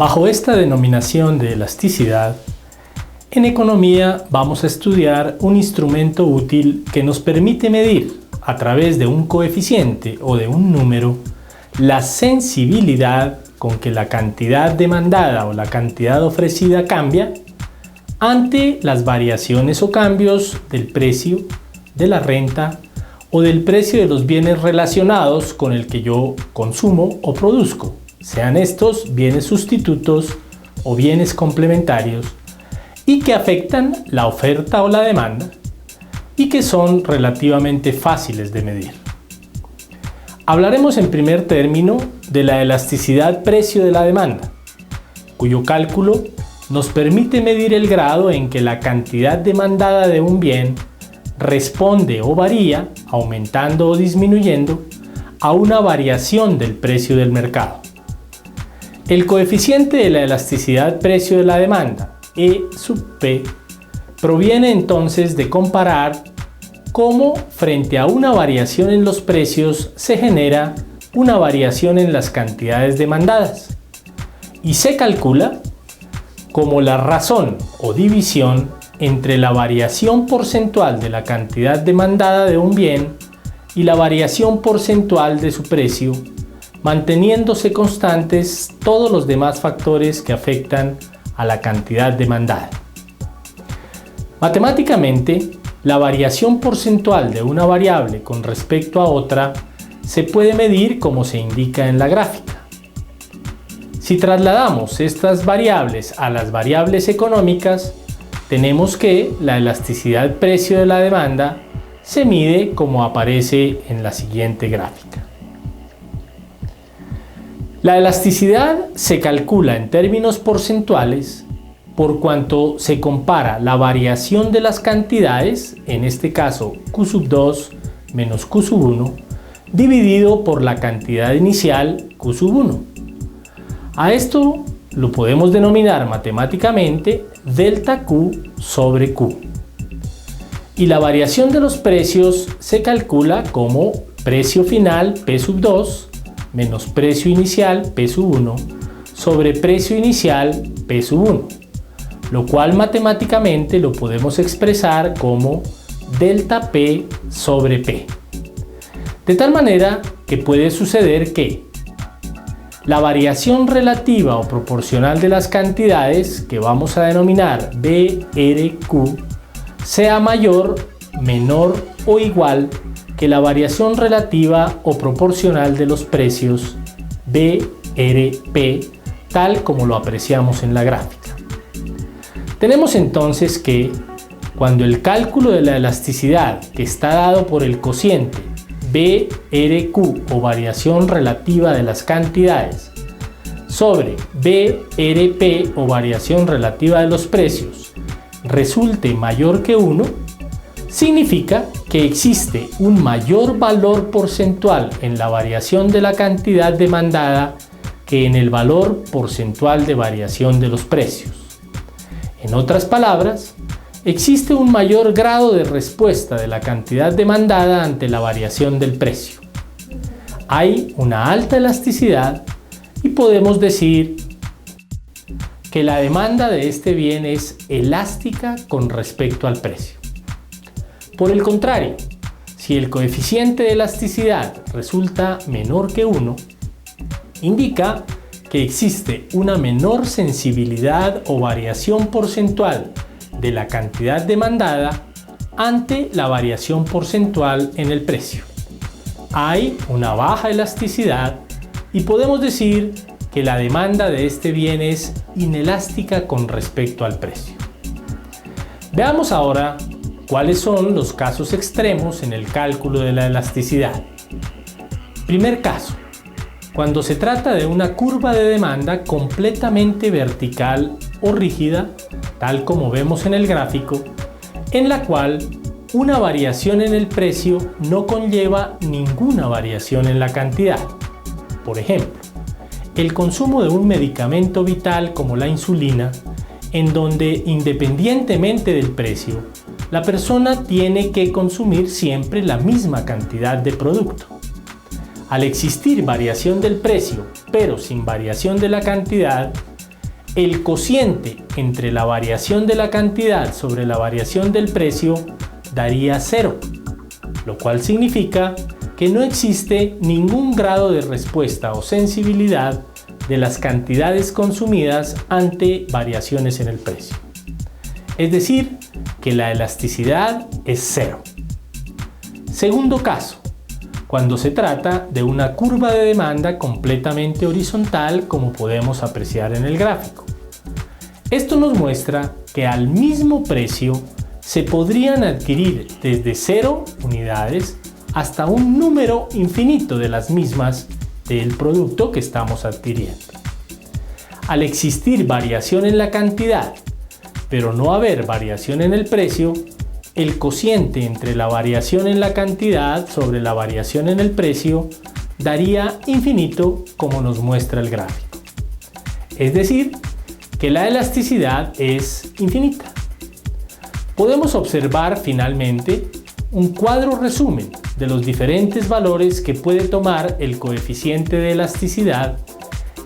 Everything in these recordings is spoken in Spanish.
Bajo esta denominación de elasticidad, en economía vamos a estudiar un instrumento útil que nos permite medir, a través de un coeficiente o de un número, la sensibilidad con que la cantidad demandada o la cantidad ofrecida cambia ante las variaciones o cambios del precio, de la renta o del precio de los bienes relacionados con el que yo consumo o produzco, sean estos bienes sustitutos o bienes complementarios, y que afectan la oferta o la demanda y que son relativamente fáciles de medir. Hablaremos en primer término de la elasticidad precio de la demanda, cuyo cálculo nos permite medir el grado en que la cantidad demandada de un bien responde o varía, aumentando o disminuyendo, a una variación del precio del mercado. El coeficiente de la elasticidad precio de la demanda, E sub P, proviene entonces de comparar cómo frente a una variación en los precios se genera una variación en las cantidades demandadas, y se calcula como la razón o división entre la variación porcentual de la cantidad demandada de un bien y la variación porcentual de su precio, manteniéndose constantes todos los demás factores que afectan a la cantidad demandada. Matemáticamente, la variación porcentual de una variable con respecto a otra se puede medir como se indica en la gráfica. Si trasladamos estas variables a las variables económicas, tenemos que la elasticidad precio de la demanda se mide como aparece en la siguiente gráfica. La elasticidad se calcula en términos porcentuales por cuanto se compara la variación de las cantidades, en este caso Q sub 2 menos Q sub 1, dividido por la cantidad inicial Q sub 1. A esto lo podemos denominar matemáticamente delta Q sobre Q. Y la variación de los precios se calcula como precio final P sub 2 menos precio inicial P sub 1 sobre precio inicial P sub 1, lo cual matemáticamente lo podemos expresar como delta P sobre P. De tal manera que puede suceder que la variación relativa o proporcional de las cantidades, que vamos a denominar BRQ, sea mayor, menor o igual que la variación relativa o proporcional de los precios BRP, tal como lo apreciamos en la gráfica. Tenemos entonces que cuando el cálculo de la elasticidad, que está dado por el cociente BRQ o variación relativa de las cantidades sobre BRP o variación relativa de los precios, resulte mayor que 1, significa que existe un mayor valor porcentual en la variación de la cantidad demandada que en el valor porcentual de variación de los precios. En otras palabras, existe un mayor grado de respuesta de la cantidad demandada ante la variación del precio. Hay una alta elasticidad y podemos decir que la demanda de este bien es elástica con respecto al precio. Por el contrario, si el coeficiente de elasticidad resulta menor que 1, indica que existe una menor sensibilidad o variación porcentual de la cantidad demandada ante la variación porcentual en el precio. Hay una baja elasticidad y podemos decir que la demanda de este bien es inelástica con respecto al precio. Veamos ahora cuáles son los casos extremos en el cálculo de la elasticidad. Primer caso: cuando se trata de una curva de demanda completamente vertical o rígida, tal como vemos en el gráfico, en la cual una variación en el precio no conlleva ninguna variación en la cantidad. Por ejemplo, el consumo de un medicamento vital como la insulina, en donde independientemente del precio, la persona tiene que consumir siempre la misma cantidad de producto. Al existir variación del precio, pero sin variación de la cantidad, el cociente entre la variación de la cantidad sobre la variación del precio daría 0, lo cual significa que no existe ningún grado de respuesta o sensibilidad de las cantidades consumidas ante variaciones en el precio. Es decir, que la elasticidad es 0. Segundo caso, cuando se trata de una curva de demanda completamente horizontal, como podemos apreciar en el gráfico. Esto nos muestra que al mismo precio se podrían adquirir desde 0 unidades hasta un número infinito de las mismas del producto que estamos adquiriendo. Al existir variación en la cantidad, pero no haber variación en el precio, el cociente entre la variación en la cantidad sobre la variación en el precio daría infinito, como nos muestra el gráfico. Es decir, que la elasticidad es infinita. Podemos observar finalmente un cuadro resumen de los diferentes valores que puede tomar el coeficiente de elasticidad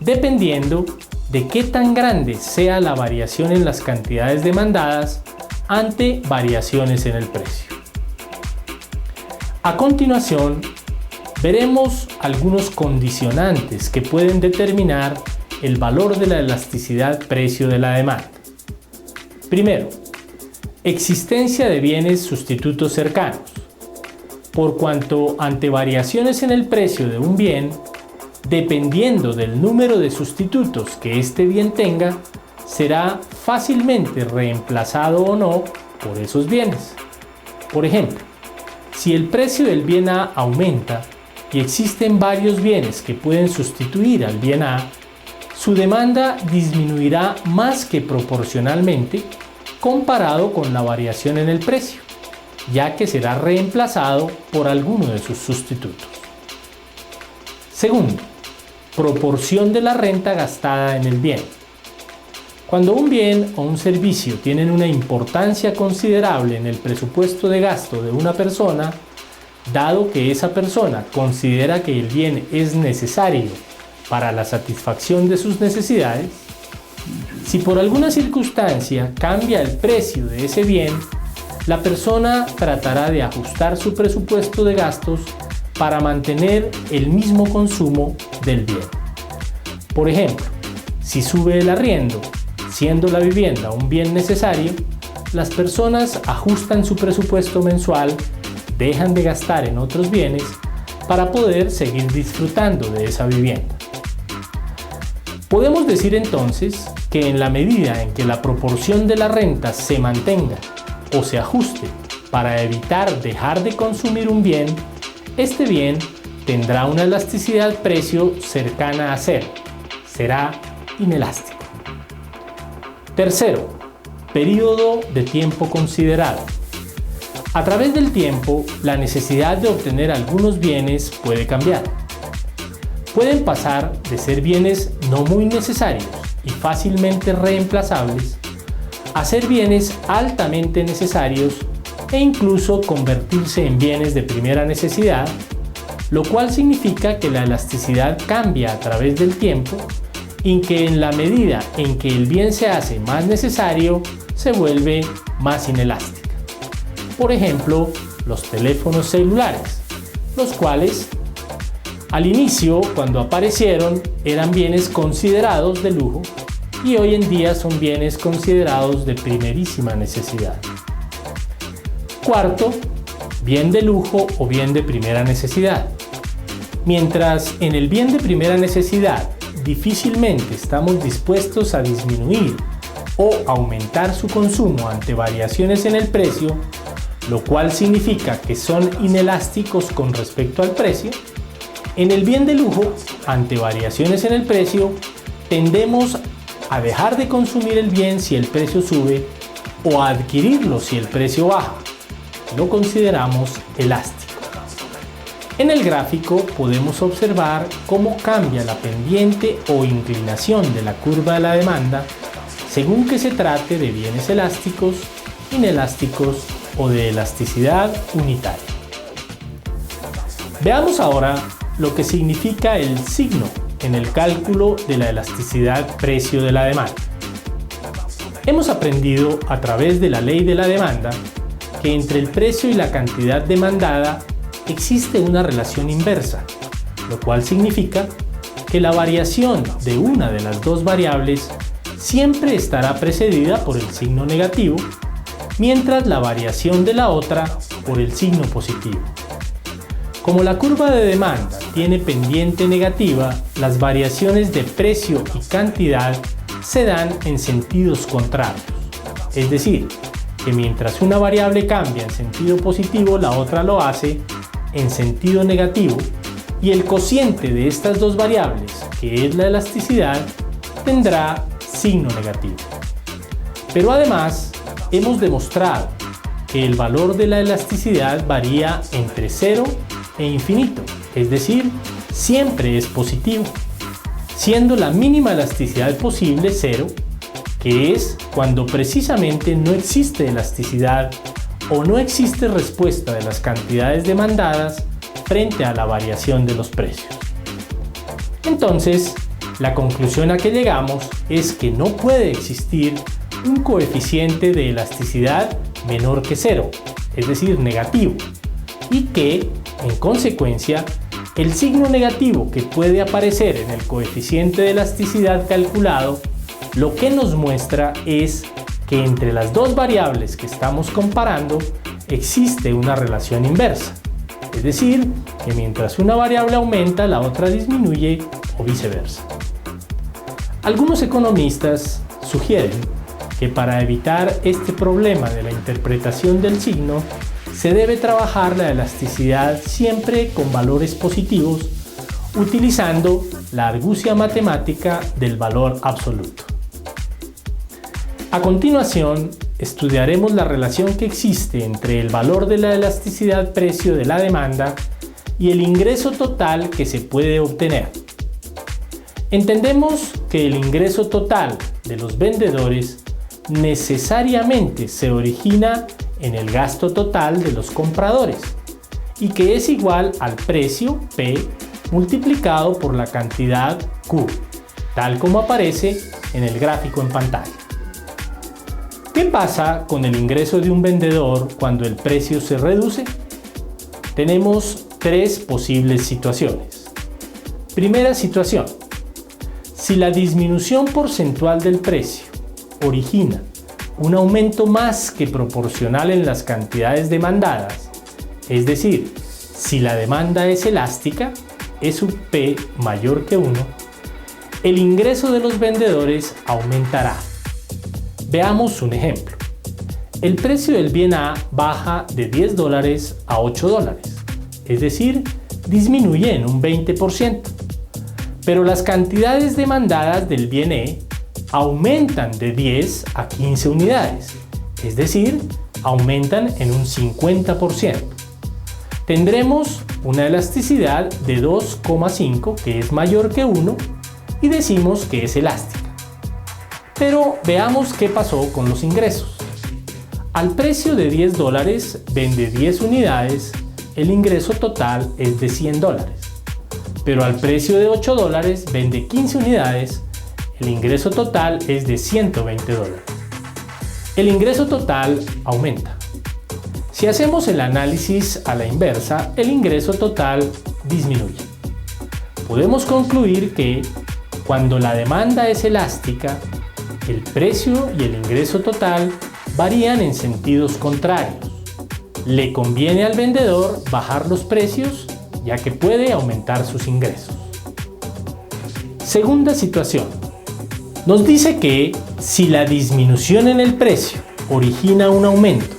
dependiendo de qué tan grande sea la variación en las cantidades demandadas ante variaciones en el precio. A continuación, veremos algunos condicionantes que pueden determinar el valor de la elasticidad precio de la demanda. Primero, existencia de bienes sustitutos cercanos, por cuanto ante variaciones en el precio de un bien, dependiendo del número de sustitutos que este bien tenga, será fácilmente reemplazado o no por esos bienes. Por ejemplo, si el precio del bien A aumenta y existen varios bienes que pueden sustituir al bien A, su demanda disminuirá más que proporcionalmente comparado con la variación en el precio, ya que será reemplazado por alguno de sus sustitutos. Segundo, proporción de la renta gastada en el bien. Cuando un bien o un servicio tienen una importancia considerable en el presupuesto de gasto de una persona, dado que esa persona considera que el bien es necesario para la satisfacción de sus necesidades, si por alguna circunstancia cambia el precio de ese bien, la persona tratará de ajustar su presupuesto de gastos para mantener el mismo consumo del bien. Por ejemplo, si sube el arriendo, siendo la vivienda un bien necesario, las personas ajustan su presupuesto mensual, dejan de gastar en otros bienes para poder seguir disfrutando de esa vivienda. Podemos decir entonces que en la medida en que la proporción de la renta se mantenga o se ajuste para evitar dejar de consumir un bien, este bien tendrá una elasticidad precio cercana a 0, será inelástico. Tercero, periodo de tiempo considerado. A través del tiempo, la necesidad de obtener algunos bienes puede cambiar. Pueden pasar de ser bienes no muy necesarios y fácilmente reemplazables a ser bienes altamente necesarios e incluso convertirse en bienes de primera necesidad, lo cual significa que la elasticidad cambia a través del tiempo y que en la medida en que el bien se hace más necesario, se vuelve más inelástica. Por ejemplo, los teléfonos celulares, los cuales al inicio, cuando aparecieron, eran bienes considerados de lujo y hoy en día son bienes considerados de primerísima necesidad. Cuarto, bien de lujo o bien de primera necesidad. Mientras en el bien de primera necesidad difícilmente estamos dispuestos a disminuir o aumentar su consumo ante variaciones en el precio, lo cual significa que son inelásticos con respecto al precio, en el bien de lujo, ante variaciones en el precio, tendemos a dejar de consumir el bien si el precio sube o a adquirirlo si el precio baja. Lo consideramos elástico. En el gráfico podemos observar cómo cambia la pendiente o inclinación de la curva de la demanda según que se trate de bienes elásticos, inelásticos o de elasticidad unitaria. Veamos ahora lo que significa el signo en el cálculo de la elasticidad precio de la demanda. Hemos aprendido a través de la ley de la demanda que entre el precio y la cantidad demandada existe una relación inversa, lo cual significa que la variación de una de las dos variables siempre estará precedida por el signo negativo, mientras la variación de la otra por el signo positivo. Como la curva de demanda tiene pendiente negativa, las variaciones de precio y cantidad se dan en sentidos contrarios. Es decir, que mientras una variable cambia en sentido positivo, la otra lo hace en sentido negativo, y el cociente de estas dos variables, que es la elasticidad, tendrá signo negativo. Pero además, hemos demostrado que el valor de la elasticidad varía entre 0 e infinito, es decir, siempre es positivo, siendo la mínima elasticidad posible 0, que es cuando precisamente no existe elasticidad o no existe respuesta de las cantidades demandadas frente a la variación de los precios. Entonces, la conclusión a que llegamos es que no puede existir un coeficiente de elasticidad menor que 0, es decir, negativo, y que, en consecuencia, el signo negativo que puede aparecer en el coeficiente de elasticidad calculado, lo que nos muestra es que entre las dos variables que estamos comparando existe una relación inversa, es decir, que mientras una variable aumenta, la otra disminuye o viceversa. Algunos economistas sugieren que para evitar este problema de la interpretación del signo, se debe trabajar la elasticidad siempre con valores positivos, utilizando la argucia matemática del valor absoluto. A continuación, estudiaremos la relación que existe entre el valor de la elasticidad precio de la demanda y el ingreso total que se puede obtener. Entendemos que el ingreso total de los vendedores necesariamente se origina en el gasto total de los compradores y que es igual al precio P multiplicado por la cantidad Q, tal como aparece en el gráfico en pantalla. ¿Qué pasa con el ingreso de un vendedor cuando el precio se reduce? Tenemos tres posibles situaciones. Primera situación: si la disminución porcentual del precio origina un aumento más que proporcional en las cantidades demandadas, es decir, si la demanda es elástica, es un P mayor que 1, el ingreso de los vendedores aumentará. Veamos un ejemplo. El precio del bien A baja de $10 a $8, es decir, disminuye en un 20%, pero las cantidades demandadas del bien E aumentan de 10 a 15 unidades, es decir, aumentan en un 50%. Tendremos una elasticidad de 2,5 que es mayor que 1 y decimos que es elástica. Pero veamos qué pasó con los ingresos. Al precio de $10 vende 10 unidades, el ingreso total es de $100. Pero al precio de $8 vende 15 unidades, el ingreso total es de $120. El ingreso total aumenta. Si hacemos el análisis a la inversa, el ingreso total disminuye. Podemos concluir que cuando la demanda es elástica, el precio y el ingreso total varían en sentidos contrarios. Le conviene al vendedor bajar los precios, ya que puede aumentar sus ingresos. Segunda situación. Nos dice que si la disminución en el precio origina un aumento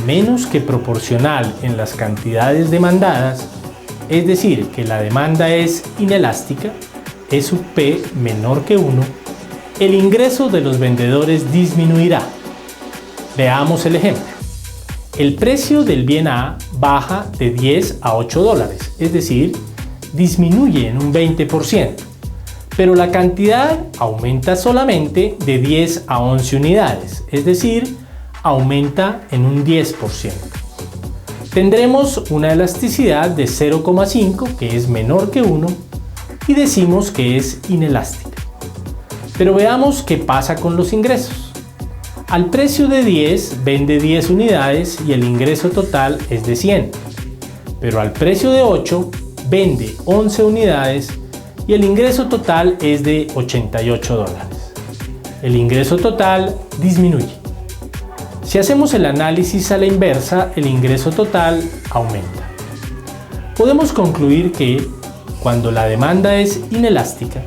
menos que proporcional en las cantidades demandadas, es decir, que la demanda es inelástica, es su P menor que 1, el ingreso de los vendedores disminuirá. Veamos el ejemplo. El precio del bien A baja de 10 a $8, es decir, disminuye en un 20%, pero la cantidad aumenta solamente de 10 a 11 unidades, es decir, aumenta en un 10%. Tendremos una elasticidad de 0,5 que es menor que 1 y decimos que es inelástica. Pero veamos qué pasa con los ingresos. Al precio de 10 vende 10 unidades y el ingreso total es de 100. Pero al precio de 8 vende 11 unidades y el ingreso total es de $88. El ingreso total disminuye. Si hacemos el análisis a la inversa, el ingreso total aumenta. Podemos concluir que cuando la demanda es inelástica,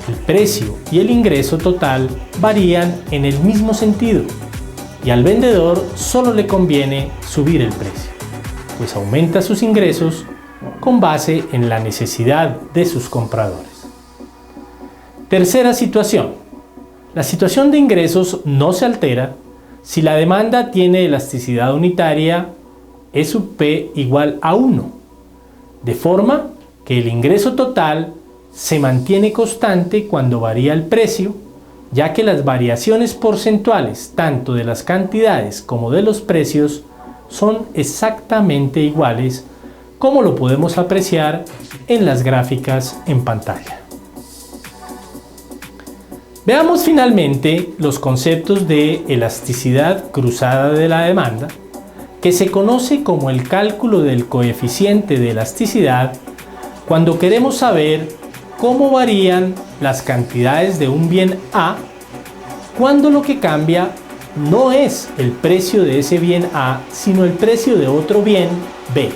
el precio y el ingreso total varían en el mismo sentido y al vendedor solo le conviene subir el precio, pues aumenta sus ingresos con base en la necesidad de sus compradores. Tercera situación. La situación de ingresos no se altera si la demanda tiene elasticidad unitaria E sub P igual a 1, de forma que el ingreso total se mantiene constante cuando varía el precio, ya que las variaciones porcentuales tanto de las cantidades como de los precios son exactamente iguales, como lo podemos apreciar en las gráficas en pantalla. Veamos finalmente los conceptos de elasticidad cruzada de la demanda, que se conoce como el cálculo del coeficiente de elasticidad cuando queremos saber cómo varían las cantidades de un bien A cuando lo que cambia no es el precio de ese bien A, sino el precio de otro bien B,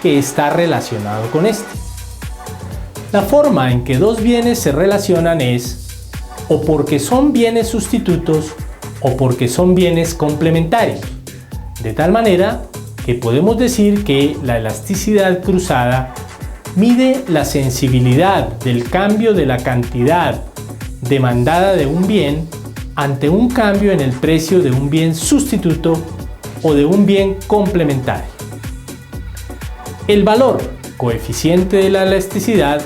que está relacionado con este. La forma en que dos bienes se relacionan es o porque son bienes sustitutos o porque son bienes complementarios, de tal manera que podemos decir que la elasticidad cruzada mide la sensibilidad del cambio de la cantidad demandada de un bien ante un cambio en el precio de un bien sustituto o de un bien complementario. El valor coeficiente de la elasticidad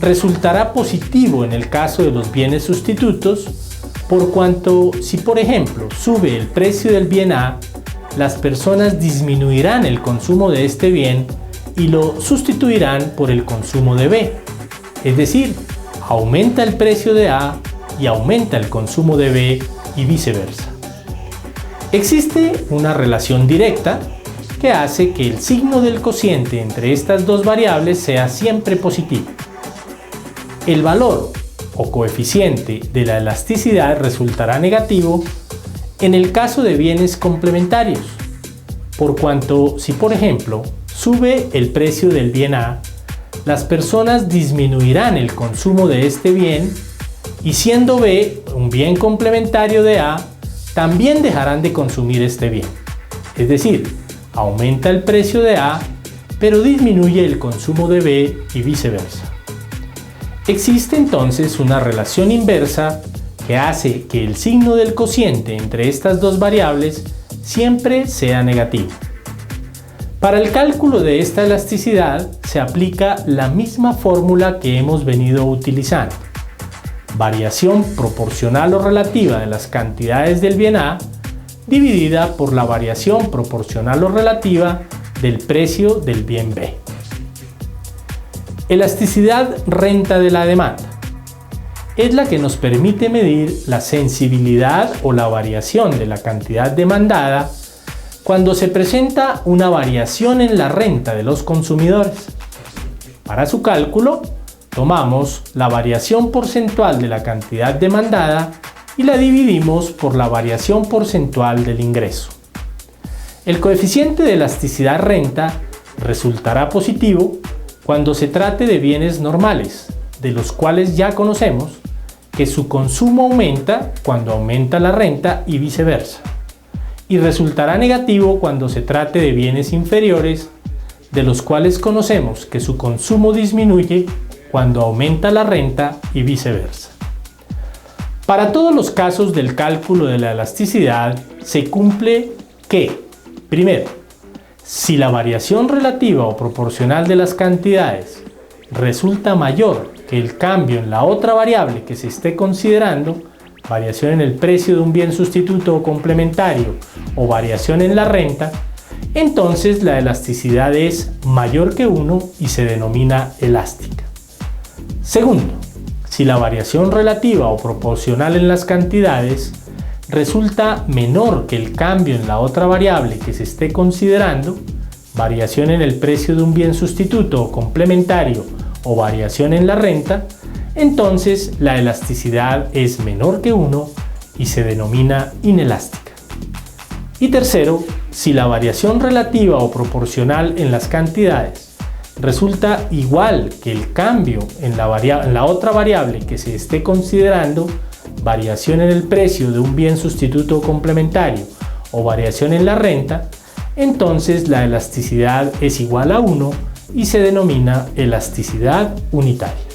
resultará positivo en el caso de los bienes sustitutos, por cuanto si por ejemplo sube el precio del bien A, las personas disminuirán el consumo de este bien y lo sustituirán por el consumo de B, es decir, aumenta el precio de A y aumenta el consumo de B y viceversa. Existe una relación directa que hace que el signo del cociente entre estas dos variables sea siempre positivo. El valor o coeficiente de la elasticidad resultará negativo en el caso de bienes complementarios, por cuanto si por ejemplo sube el precio del bien A, las personas disminuirán el consumo de este bien y siendo B un bien complementario de A, también dejarán de consumir este bien. Es decir, aumenta el precio de A, pero disminuye el consumo de B y viceversa. Existe entonces una relación inversa que hace que el signo del cociente entre estas dos variables siempre sea negativo. Para el cálculo de esta elasticidad se aplica la misma fórmula que hemos venido utilizando. Variación proporcional o relativa de las cantidades del bien A dividida por la variación proporcional o relativa del precio del bien B. Elasticidad renta de la demanda. Es la que nos permite medir la sensibilidad o la variación de la cantidad demandada cuando se presenta una variación en la renta de los consumidores. Para su cálculo, tomamos la variación porcentual de la cantidad demandada y la dividimos por la variación porcentual del ingreso. El coeficiente de elasticidad renta resultará positivo cuando se trate de bienes normales, de los cuales ya conocemos que su consumo aumenta cuando aumenta la renta y viceversa, y resultará negativo cuando se trate de bienes inferiores, de los cuales conocemos que su consumo disminuye cuando aumenta la renta y viceversa. Para todos los casos del cálculo de la elasticidad se cumple que, primero, si la variación relativa o proporcional de las cantidades resulta mayor que el cambio en la otra variable que se esté considerando, variación en el precio de un bien sustituto o complementario o variación en la renta, entonces la elasticidad es mayor que 1 y se denomina elástica. Segundo, si la variación relativa o proporcional en las cantidades resulta menor que el cambio en la otra variable que se esté considerando, variación en el precio de un bien sustituto o complementario o variación en la renta, entonces la elasticidad es menor que 1 y se denomina inelástica. Y tercero, si la variación relativa o proporcional en las cantidades resulta igual que el cambio en la otra variable que se esté considerando, variación en el precio de un bien sustituto o complementario o variación en la renta, entonces la elasticidad es igual a 1 y se denomina elasticidad unitaria.